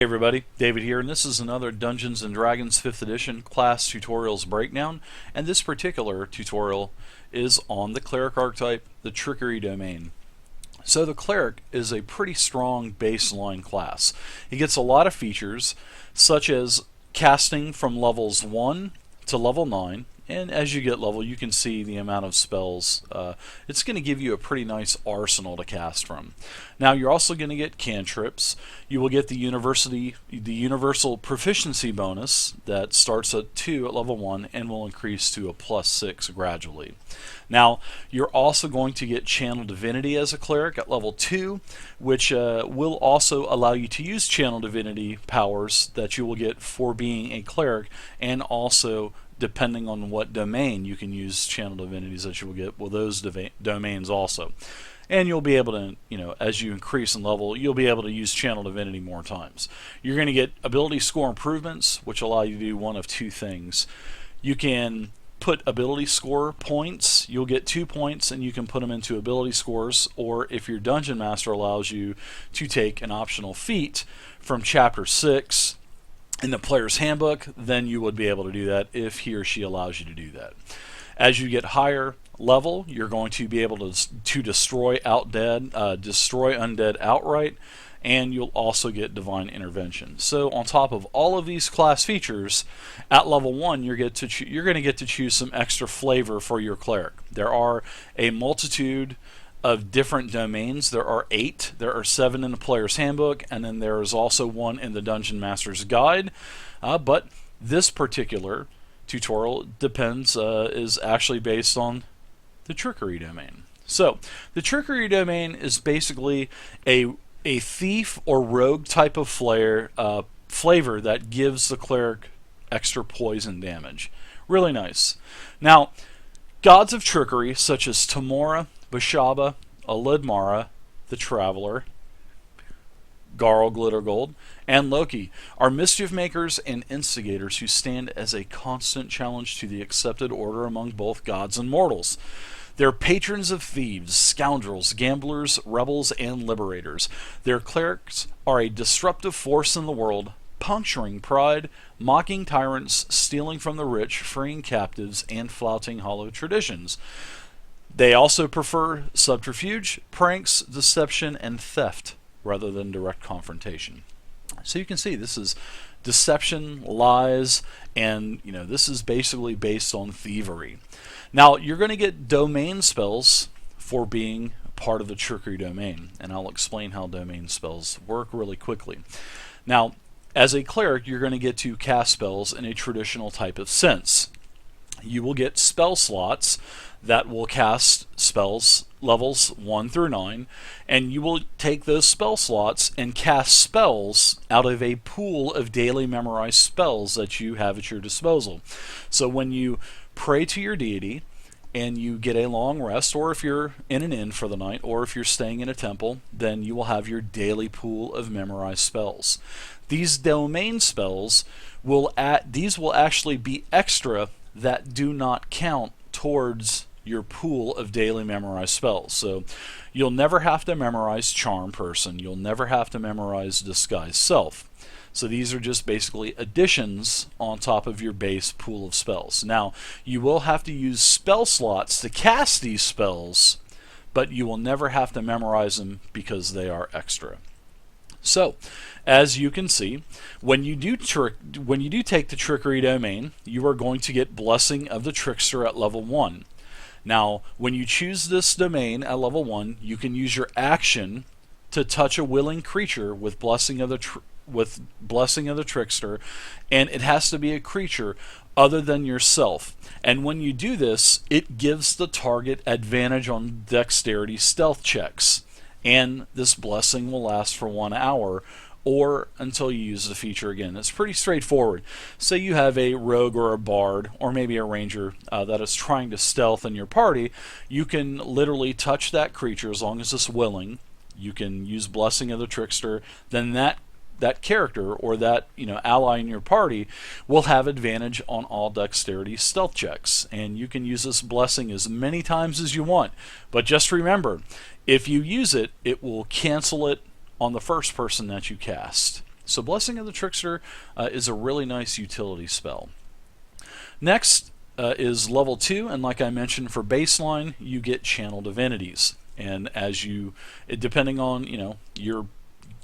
Hey everybody, David here, and this is another Dungeons & Dragons 5th edition class tutorials breakdown, and this particular tutorial is on the cleric archetype, the Trickery Domain. So the cleric is a pretty strong baseline class. He gets a lot of features, such as casting from levels 1 to level 9, and as you get level, you can see the amount of spells. It's going to give you a pretty nice arsenal to cast from. Now you're also going to get cantrips. You will get the universal proficiency bonus that starts at 2 at level 1 and will increase to a +6 gradually. Now you're also going to get Channel Divinity as a cleric at level 2, which will also allow you to use Channel Divinity powers that you will get for being a cleric, and also depending on what domain, you can use channel divinities that you will get with those domains also. And you'll be able to, as you increase in level, you'll be able to use channel divinity more times. You're going to get ability score improvements, which allow you to do one of two things. You can put ability score points. You'll get 2 points and you can put them into ability scores, or if your dungeon master allows you to take an optional feat from chapter 6 in the player's handbook, then you would be able to do that if he or she allows you to do that. As you get higher level, you're going to be able to destroy undead outright, and you'll also get divine intervention. So on top of all of these class features, at level 1 you're going to get to choose some extra flavor for your cleric. There are a multitude of different domains. There are 8. There are 7 in the player's handbook, and then there is also 1 in the Dungeon Master's Guide. But this particular tutorial is actually based on the Trickery Domain. So the Trickery Domain is basically a thief or rogue type of flavor that gives the cleric extra poison damage. Really nice. Now, gods of trickery such as Tamora, Bashaba, Alidmara, the Traveler, Garl Glittergold, and Loki are mischief makers and instigators who stand as a constant challenge to the accepted order among both gods and mortals. They're patrons of thieves, scoundrels, gamblers, rebels, and liberators. Their clerics are a disruptive force in the world, puncturing pride, mocking tyrants, stealing from the rich, freeing captives, and flouting hollow traditions. They also prefer subterfuge, pranks, deception, and theft rather than direct confrontation. So you can see this is deception, lies, and this is basically based on thievery. Now you're going to get domain spells for being part of the Trickery Domain, and I'll explain how domain spells work really quickly. Now, as a cleric, you're going to get to cast spells in a traditional type of sense. You will get spell slots that will cast spells levels 1 through 9, and you will take those spell slots and cast spells out of a pool of daily memorized spells that you have at your disposal. So when you pray to your deity and you get a long rest, or if you're in an inn for the night, or if you're staying in a temple, then you will have your daily pool of memorized spells. These domain spells will actually be extra that do not count towards your pool of daily memorized spells. So you'll never have to memorize Charm Person. You'll never have to memorize Disguise Self. So these are just basically additions on top of your base pool of spells. Now, you will have to use spell slots to cast these spells, but you will never have to memorize them because they are extra. So, as you can see, when you do take the Trickery Domain, you are going to get Blessing of the Trickster at level 1. Now, when you choose this domain at level 1, you can use your action to touch a willing creature with Blessing of the Trickster, and it has to be a creature other than yourself. And when you do this, it gives the target advantage on dexterity stealth checks, and this blessing will last for 1 hour or until you use the feature again. It's pretty straightforward. Say you have a rogue or a bard or maybe a ranger that is trying to stealth in your party, you can literally touch that creature as long as it's willing. You can use Blessing of the Trickster, then that character or that ally in your party will have advantage on all dexterity stealth checks, and you can use this blessing as many times as you want. But just remember, if you use it, it will cancel it on the first person that you cast. So Blessing of the Trickster is a really nice utility spell. Next is level 2, and like I mentioned, for baseline you get Channel Divinities, and as you, depending on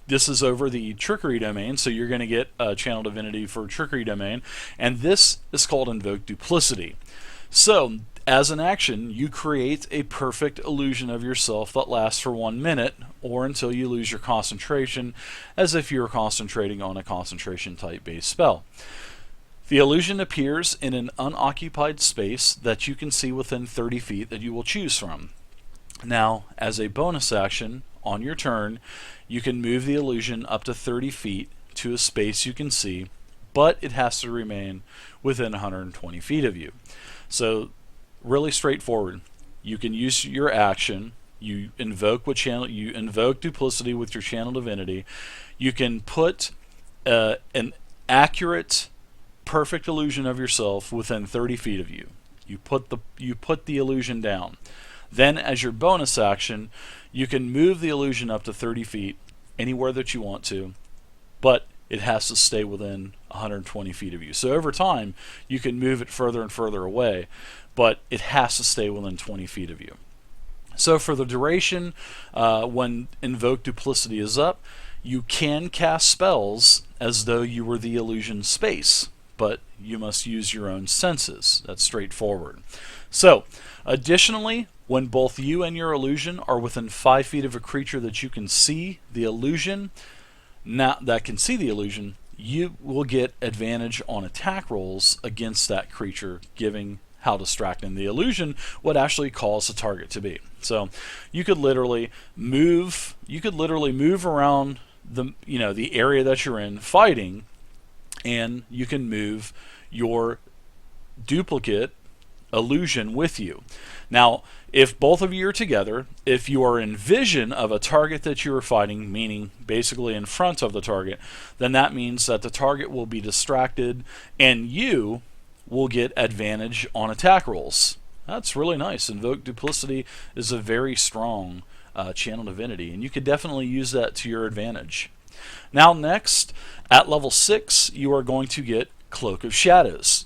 this is over the Trickery Domain, so you're going to get a Channel Divinity for Trickery Domain, and this is called Invoke Duplicity. So, as an action, you create a perfect illusion of yourself that lasts for 1 minute, or until you lose your concentration, as if you were concentrating on a concentration type based spell. The illusion appears in an unoccupied space that you can see within 30 feet that you will choose from. Now, as a bonus action, on your turn, you can move the illusion up to 30 feet to a space you can see, but it has to remain within 120 feet of you. So, really straightforward. You can use your action. You invoke Duplicity with your Channel Divinity. You can put an accurate, perfect illusion of yourself within 30 feet of you. You put the illusion down. Then, as your bonus action, you can move the illusion up to 30 feet anywhere that you want to, but it has to stay within 120 feet of you. So over time, you can move it further and further away, but it has to stay within 20 feet of you. So for the duration, when Invoke Duplicity is up, you can cast spells as though you were the illusion space, but you must use your own senses. That's straightforward. So, additionally, when both you and your illusion are within 5 feet of a creature that you can see the illusion, you will get advantage on attack rolls against that creature, giving how distracting the illusion would actually cause the target to be. So you could literally move around the area that you're in fighting, and you can move your duplicate illusion with you. Now, if both of you are together, if you are in vision of a target that you are fighting, meaning basically in front of the target, then that means that the target will be distracted and you will get advantage on attack rolls. That's really nice. Invoke Duplicity is a very strong Channel Divinity, and you could definitely use that to your advantage. Now next, at level 6, you are going to get Cloak of Shadows.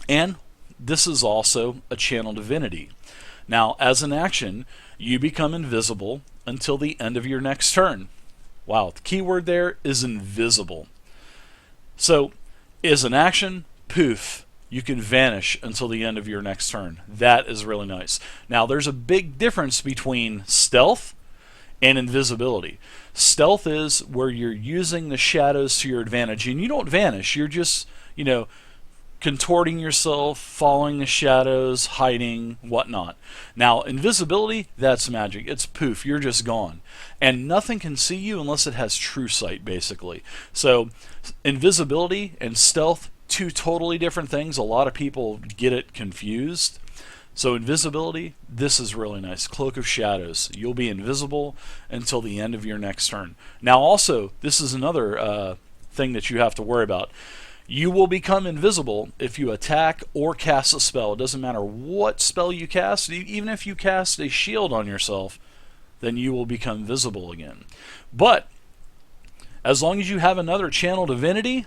And this is also a Channel Divinity. Now, as an action, you become invisible until the end of your next turn. Wow, the key word there is invisible. So, as an action, poof, you can vanish until the end of your next turn. That is really nice. Now, there's a big difference between stealth and invisibility. Stealth is where you're using the shadows to your advantage, and you don't vanish. You're just, contorting yourself, following the shadows, hiding, whatnot. Now, invisibility, that's magic. It's poof, you're just gone. And nothing can see you unless it has true sight, basically. So, invisibility and stealth, two totally different things. A lot of people get it confused. So, invisibility, this is really nice. Cloak of Shadows. You'll be invisible until the end of your next turn. Now, also, this is another thing that you have to worry about. You will become invisible if you attack or cast a spell. It doesn't matter what spell you cast. Even if you cast a shield on yourself, then you will become visible again. But as long as you have another Channel Divinity,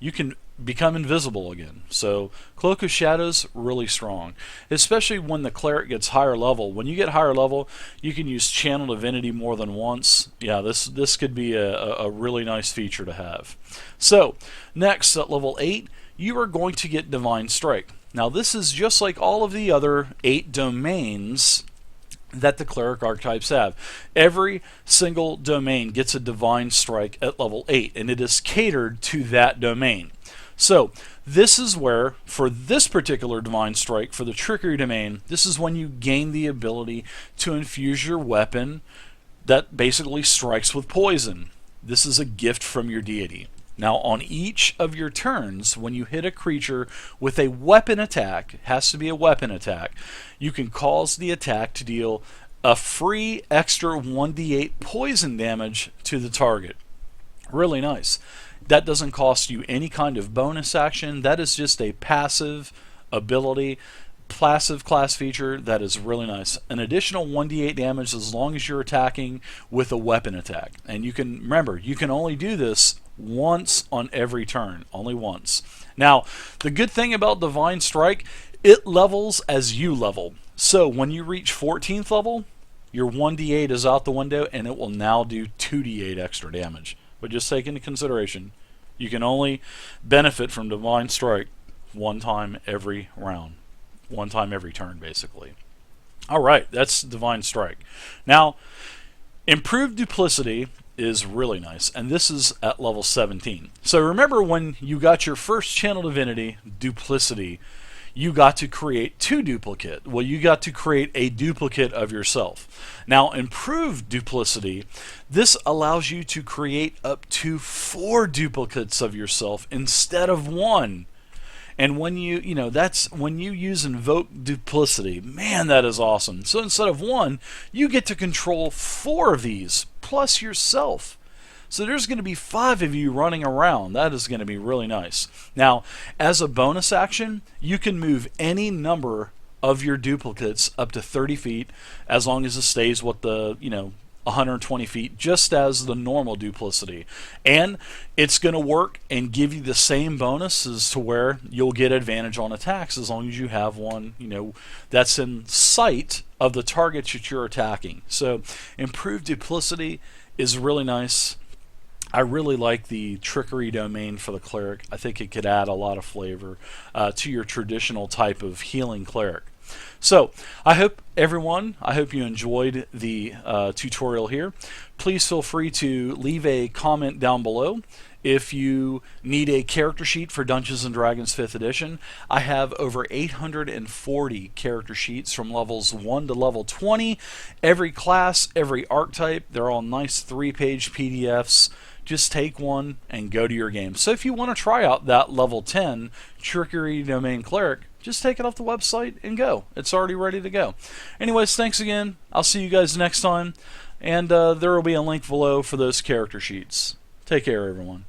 you can become invisible again. So Cloak of Shadows, really strong. Especially when the cleric gets higher level. When you get higher level, you can use Channel Divinity more than once. Yeah, this could be a really nice feature to have. So, next at level 8, you are going to get Divine Strike. Now this is just like all of the other 8 domains that the cleric archetypes have. Every single domain gets a Divine Strike at level 8, and it is catered to that domain. So, this is where, for this particular Divine Strike, for the Trickery Domain, this is when you gain the ability to infuse your weapon that basically strikes with poison. This is a gift from your deity. Now, on each of your turns, when you hit a creature with a weapon attack, it has to be a weapon attack, you can cause the attack to deal a free extra 1d8 poison damage to the target. Really nice. That doesn't cost you any kind of bonus action. That is just a passive ability, passive class feature that is really nice. An additional 1d8 damage as long as you're attacking with a weapon attack. And you can, remember, you can only do this once on every turn, only once. Now, the good thing about Divine Strike, it levels as you level. So when you reach 14th level, your 1d8 is out the window and it will now do 2d8 extra damage. But just take into consideration, you can only benefit from Divine Strike one time every round. One time every turn, basically. Alright, that's Divine Strike. Now, Improved Duplicity is really nice, and this is at level 17. So remember when you got your first channel divinity, Duplicity, you got to create 2 duplicate. Well, you got to create a duplicate of yourself. Now, Improved Duplicity, this allows you to create up to 4 duplicates of yourself instead of 1. And when that's when you use Invoke Duplicity, man, that is awesome. So instead of 1, you get to control 4 of these, plus yourself. So there's going to be 5 of you running around. That is going to be really nice. Now, as a bonus action, you can move any number of your duplicates up to 30 feet, as long as it stays with the, 120 feet, just as the normal duplicity. And it's going to work and give you the same bonuses to where you'll get advantage on attacks as long as you have one, that's in sight of the targets that you're attacking. So Improved Duplicity is really nice. I really like the Trickery Domain for the Cleric. I think it could add a lot of flavor to your traditional type of healing Cleric. So, I hope you enjoyed the tutorial here. Please feel free to leave a comment down below. If you need a character sheet for Dungeons & Dragons 5th edition, I have over 840 character sheets from levels 1 to level 20. Every class, every archetype, they're all nice 3-page PDFs. Just take one and go to your game. So if you want to try out that level 10 Trickery Domain Cleric, just take it off the website and go. It's already ready to go. Anyways, thanks again. I'll see you guys next time. And there will be a link below for those character sheets. Take care, everyone.